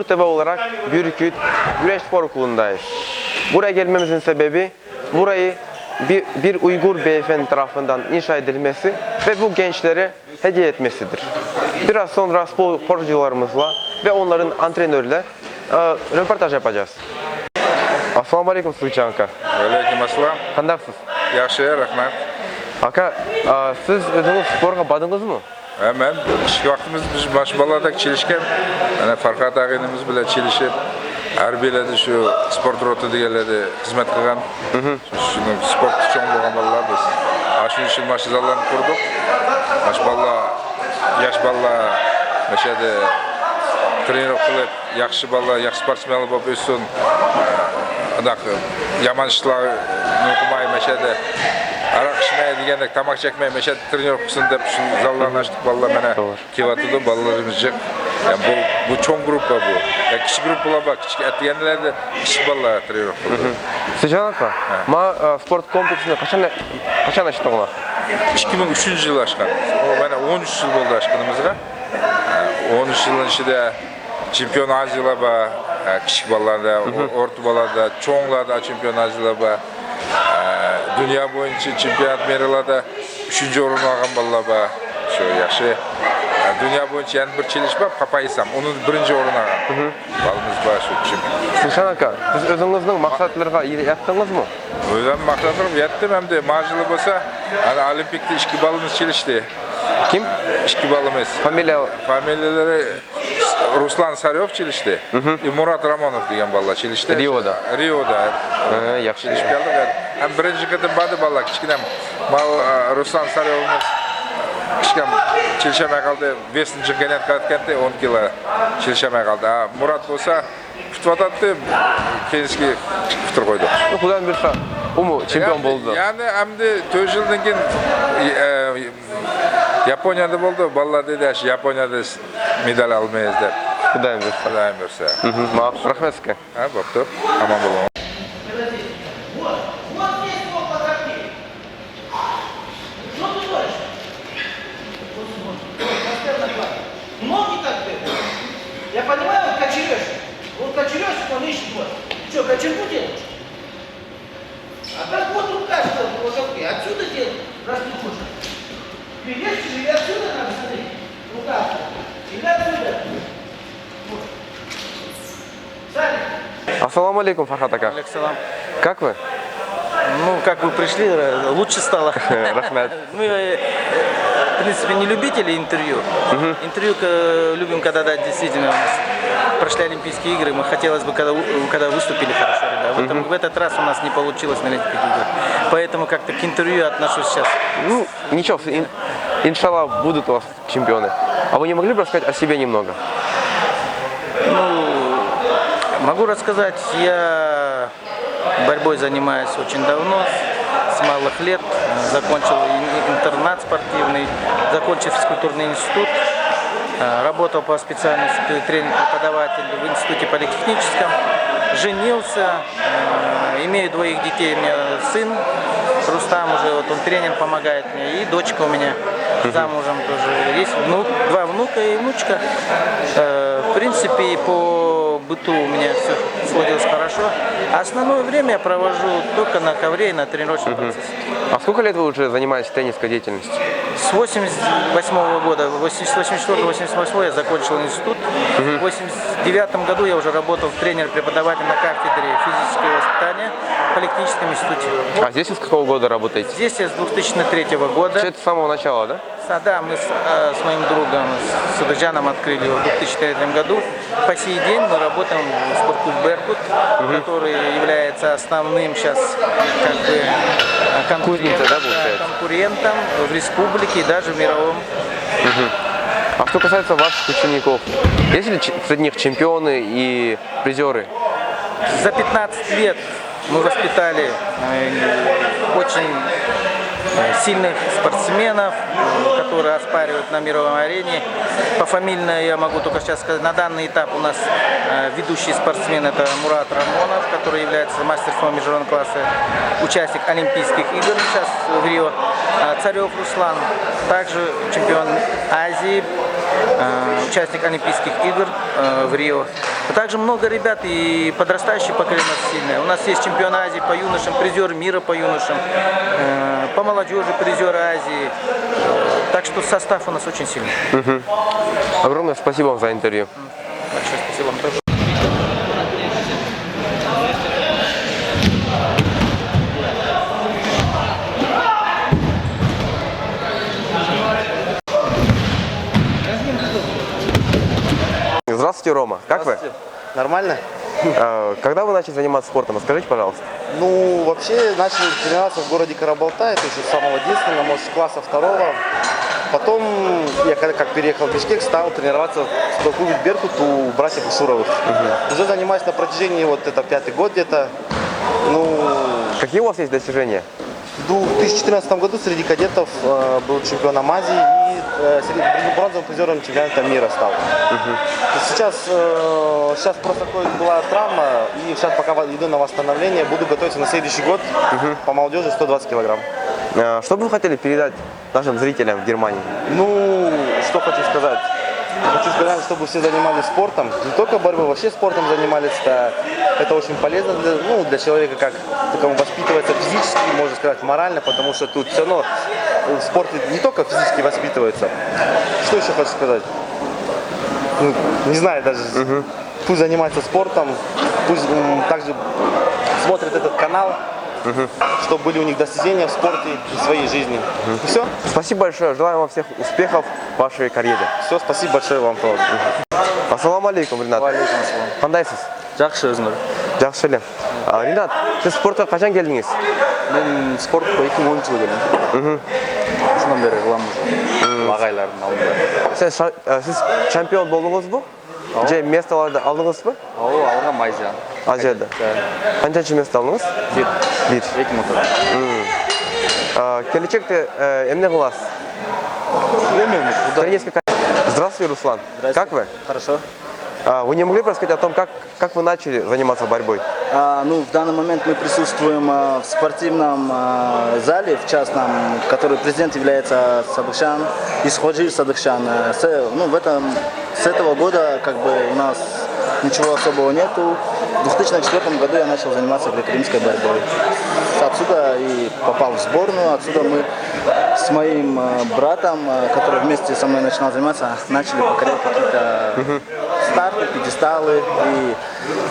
TV olarak Bürküt Güreş Spor Okulu'ndayız. Buraya gelmemizin sebebi burayı bir Uygur beyefendi tarafından inşa edilmesi ve bu gençlere hediye etmesidir. Biraz sonra sporcularımızla ve onların antrenörüyle röportaj yapacağız. Assalamu alaikum Suçan aka. Aleyküm assalam. Qandaksız? Yaxşı, rahmat. Aka, siz özünüz sporga badыңыз mı? Hemen kışki vaktimiz biz baş baladak çelişken, yani Farkat ağaynimiz bile çelişip, harbiyeledi şu sport rotu diyelerdi hizmet kılgan. Şimdi sport çoğun bolgan balalar biz. Aşın için maç zallarını kurduk. Yaş balla, meşede trener kılıp, yaxşı balla, yaxşı sportsmen bolup ösün. Yaman işler okumayı meşede. Arak içmeye degende, tamak çekmeye meşede trener kılsın deyip şu zallarını açtık balla mene kevatıdı ballalarımız jek. Yani bu çoğun gruppa bu. Ya kişi grup bula bak, etkenlerde kişi balla trener kıldı. Suçan aka, ma sport kompleksinde kaçan açtın ola? 2003 yıl aşkın. O bana 13 yıl oldu aşkınımızga. 13 yılın içinde Çempiyon Aziyalar ba, kişi ballarda, orta ballarda, çoğunlarda Çempiyon Aziyalar ba. Dünya boyunca çempiyonat meralarda 3. orun algan ballar ba. Şu yaxşı. Dünya boyunca yani bir çeliş var, Papayisam. Onun 1. orun algan. Balımız ba şu çempiyon. Suçan aka, siz özünüzün maksatlarına yattınız mı? Özüm maksatlarım yettim hem de marjılı bolsa, hani olimpikte 2 balımız çelişti. Kim? 2 balımız. Familiyaları Ruslan Saryov çelişti. Murat Ramonov degan balla çelişti. Rio'da. Yaxshi çelişip geldik. Hem birinci kadın badı balla kichkinam. Ruslan Saryovimiz kichkinam çelişemey kaldı. 5. çempionat qilayotganda 10 kilo çelişemey kaldı. Murat bolsa tutvatatdı. Keyingi putur qo'ydi. Xudodan bersa, u çempion bo'ldi. Yani endi 4 yıldan keyin Yaponya'da oldu. Balla dedi Yaponya'da medal almayız der. Xudodan bersa. Xudodan bersa. Rahmet sizga. Ha, bo'pti. Aman bo'ling. Ноги так делают. Я понимаю, вот кочерешь. Вот кочерешь, он ищет вот. Что, кочергу делаешь? А так вот рука что, вот руки. Отсюда делай, раз не хочешь. Берешь или отсюда надо смотреть? Рука. Или отсюда. Вот. Сами. Ассаламу алейкум, Фархат ака. Алексалам. Как вы? Ну, как вы пришли, лучше стало. Рахмет. Мы, в принципе, не любители интервью. Интервью любим, когда дать действительно у нас прошли Олимпийские игры. Мы хотелось бы, когда выступили хорошо, ребята. В этот раз у нас не получилось на Олимпийских играх. Поэтому как-то к интервью отношусь сейчас. Ну, ничего, иншаллах, будут у вас чемпионы. А вы не могли бы рассказать о себе немного? Ну, могу рассказать, я борьбой занимаюсь очень давно, с малых лет. Закончил интернат спортивный, закончил физкультурный институт. Работал по специальности тренер-преподаватель в институте политехническом. Женился, имею 2 детей, у меня сын Рустам уже, вот он тренер, помогает мне, и дочка у меня замужем тоже. Есть 2 внука и внучка. В принципе, по быту у меня все сложилось хорошо. А основное время я провожу только на ковре и на тренировочном процессе. А сколько лет вы уже занимаетесь тренерской деятельностью? С 88 года, 84-88 я закончил институт. В 89 году я уже работал тренер-преподаватель на кафедре физического воспитания в политехническом институте. А здесь вы с какого года работаете? Здесь я с 2003 года. Все это с самого начала, да? Да, мы с моим другом Садыджаном открыли его в 2003 году. По сей день мы работаем в спортклубе «Беркут», который является основным сейчас конкурентом в республике и даже в мировом. А что касается ваших учеников, есть ли среди них чемпионы и призеры? За 15 лет мы воспитали очень сильных спортсменов, которые оспаривают на мировой арене. Пофамильно я могу только сейчас сказать, на данный этап у нас ведущий спортсмен это Мурат Рамонов, который является мастером международного класса, участник Олимпийских игр сейчас в Рио. Царев Руслан, также чемпион Азии, участник Олимпийских игр в Рио. Также много ребят и подрастающее поколение у нас сильное. У нас есть чемпион Азии по юношам, призер мира по юношам, по молодежи призер Азии. Так что состав у нас очень сильный. Огромное спасибо вам за интервью. Большое спасибо вам тоже. Здравствуйте, Рома. Как вы? Нормально? Когда вы начали заниматься спортом? Расскажите, пожалуйста. Ну, вообще, начал тренироваться в городе Карабалтай, то есть с самого детства, может, с класса 2. Потом, я когда как переехал в Бишкек, стал тренироваться в спортклубе «Беркут» у братьев Ушуровых. Уже занимаюсь на протяжении, вот это 5-й год где-то. Ну, Какие у вас есть достижения? в 2014 году среди кадетов был чемпионом Азии и бронзовым призером чемпионата мира стал. Сейчас просто была травма, и сейчас пока иду на восстановление, буду готовиться на следующий год по молодежи 120 килограмм. Что бы вы хотели передать нашим зрителям в Германии? Ну, что хочу сказать. Хочу сказать, чтобы все занимались спортом, не только борьбой, вообще спортом занимались. Это очень полезно для человека, как он воспитывается физически, можно сказать, морально, потому что тут все равно в спорте не только физически воспитывается. Что еще хочу сказать? Ну, не знаю даже. Пусть занимается спортом, пусть также смотрит этот канал, чтобы были у них достижения в спорте и в своей жизни. И все. Спасибо большое. Желаю вам всех успехов в вашей карьере. Все, спасибо большое вам тоже. Ассаламу алейкум, Ринат. Қандайсыз? Жақсы өзіңіз. Жақсы элем. Ринат, сіз спортқа қашан келдіңіз? Мен спортқа 2010 жылы келдім. Осыдан бері қыламын уже. Ағайлардың алдында. Сіз чемпион болдыңыз ба? Же месталарды алдыңыз ба? Ол алған Азия. Азияда. Қаншаншы место алдыңыз? Бир. Бир. 2010. Келешекте эмне кыласыз? Тренерская. Здравствуйте, Руслан. Как вы? Хорошо. Вы не могли бы рассказать о том, как вы начали заниматься борьбой? В данный момент мы присутствуем в спортивном зале, в частном, в который президент является Садыкшан, Исходжи Садыкшан. С этого года у нас ничего особого нету. В 2004 году я начал заниматься греко-римской борьбой. Отсюда и попал в сборную, отсюда мы с моим братом, который вместе со мной начинал заниматься, начали покорять какие-то старты, пьедесталы. И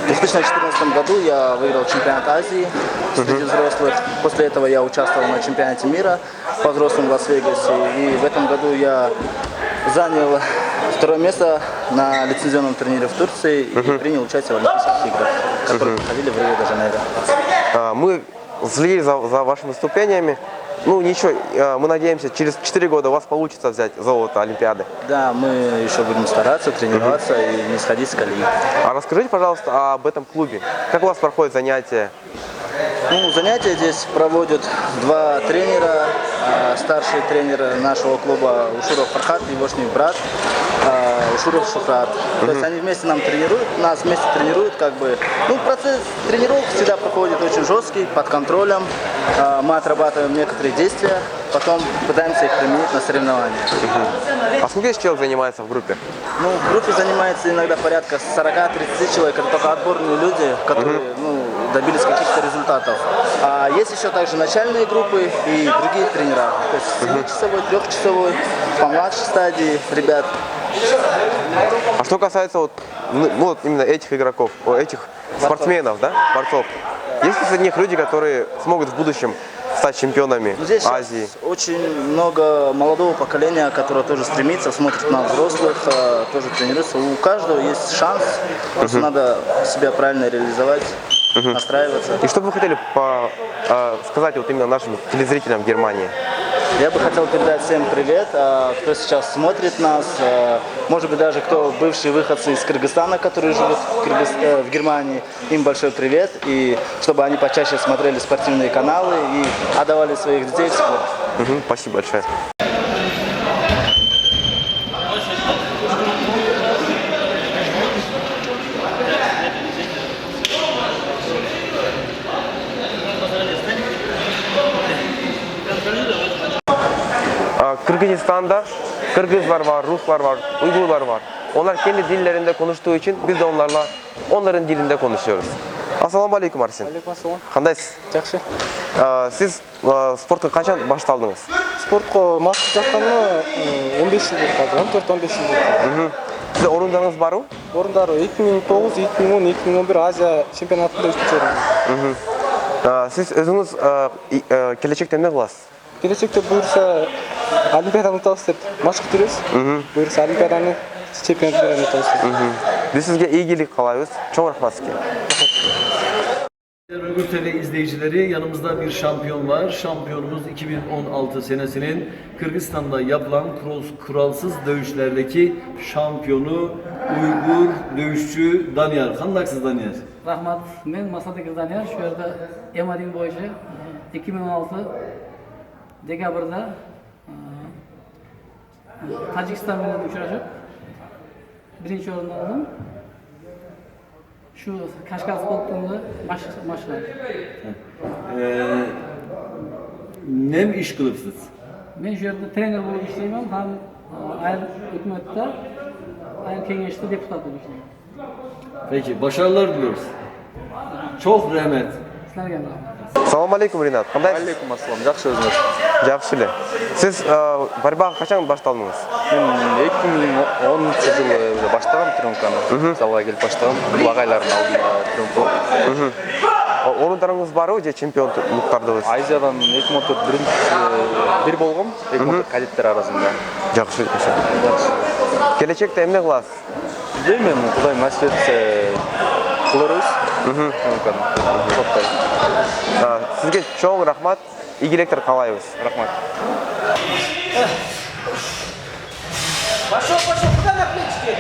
в 2014 году я выиграл чемпионат Азии среди взрослых. После этого я участвовал на чемпионате мира по взрослым в Лас-Вегасе. И в этом году я занял 2 место на лицензионном турнире в Турции и принял участие в Олимпийских играх, которые проходили в Рио-де-Жанейро. Мы следили за вашими выступлениями. Ну ничего, мы надеемся, через 4 года у вас получится взять золото Олимпиады. Да, мы еще будем стараться, тренироваться и не сходить с колеи. А расскажите, пожалуйста, об этом клубе. Как у вас проходят занятия? Занятия здесь проводят 2 тренера. Старший тренер нашего клуба Ушуров Фархат и его брат Ушуров Шухрат. То есть они вместе нас вместе тренируют. Процесс тренировок всегда проходит очень жесткий, под контролем. Мы отрабатываем некоторые действия, потом пытаемся их применить на соревнованиях. А сколько человек занимается в группе? В группе занимается иногда порядка 40-30 человек. Это только отборные люди, которые добились каких-то результатов. А есть еще также начальные группы и другие тренера. То есть 7-часовой, 3-часовой, по младшей стадии ребят. А что касается именно этих игроков, этих спортсменов, да, борцов, есть ли среди них люди, которые смогут в будущем стать чемпионами Здесь Азии? Очень много молодого поколения, которое тоже стремится, смотрит на взрослых, тоже тренируется. У каждого есть шанс, просто надо себя правильно реализовать, настраиваться. И что бы вы хотели сказать именно нашим телезрителям в Германии? Я бы хотел передать всем привет, кто сейчас смотрит нас, может быть даже кто бывшие выходцы из Кыргызстана, которые живут в Германии, им большой привет, и чтобы они почаще смотрели спортивные каналы и отдавали своих детей в спорт. Спасибо большое. Кыргызстанда кыргызлар бар, руслар бар, уйгурлар бар. Onlar kendi dillerinde konuştuğu için biz de onların dilinde konuşuyoruz. Assalamu alaikum Arsen. Aleykümselam. Qandaysiz? Жақсы. Siz sportқа qachon boshdingiz? Спортқа мастық жаққанына 15 жыл болып қалды. 14-15 жыл болып қалды. Sizde orunlarınız var mı? Орындары 2009, 2010, 2011 Азия чемпионатында үшінші орын. Siz özünüz gelecekte ne kılasınız? Келешекте бұйырса Олимпиаданы ұтамыз деп машық жүрміз. Бұйырса Олимпиаданы чемпионатты ұтамыз деп. Biz sizge iyilik kalayız. Çok rahmat sizge. Öbür TV izleyicileri, yanımızda bir şampiyon var. Şampiyonumuz 2016 senesinin Kırgızistan'da yapılan kuralsız dövüşlerdeki şampiyonu Uygur dövüşçü Daniyar. Kandaksız Daniyar. Rahmat, men Masadagi Daniyar, şu yerda Emarin boyunca 2016 dekabrda Tacikistan bilan uchrashib birinchi o'rinni oldim. Shu Kashgar sportida mashq Nem iş kılıpsız? Men shu yerda trener bo'lib ishlayman, ham ayol hukumatda, ayol kengashida deputat bo'lib ishlayman. Peki, başarılar diliyoruz. Çok rahmet. Sizlarga ham rahmat. Assalamu alaikum Rinat. Qandaysiz? Алейкумассалам, жақсы өзіңіз. Жақсы эле. Siz борьбага качан баштадыңыз? Мен 2010 жылы баштагам тренировканы. Залга келип баштагам. Бул агайлардын алдында тренировка. Орундарыңыз барбы же чемпиондуктардыбыз? Азиядан 2014 бир болгом, 2014 кадеттер арасында. Жақсы. Келечекте эмне кыласыз? Деймін, Құдай насip етсе кылырбыз. Тренировканы. Тоқтайбыз. Sizge çoğun rahmat, iyilikler kalayız. Рахмат. Пошел, куда на плечики?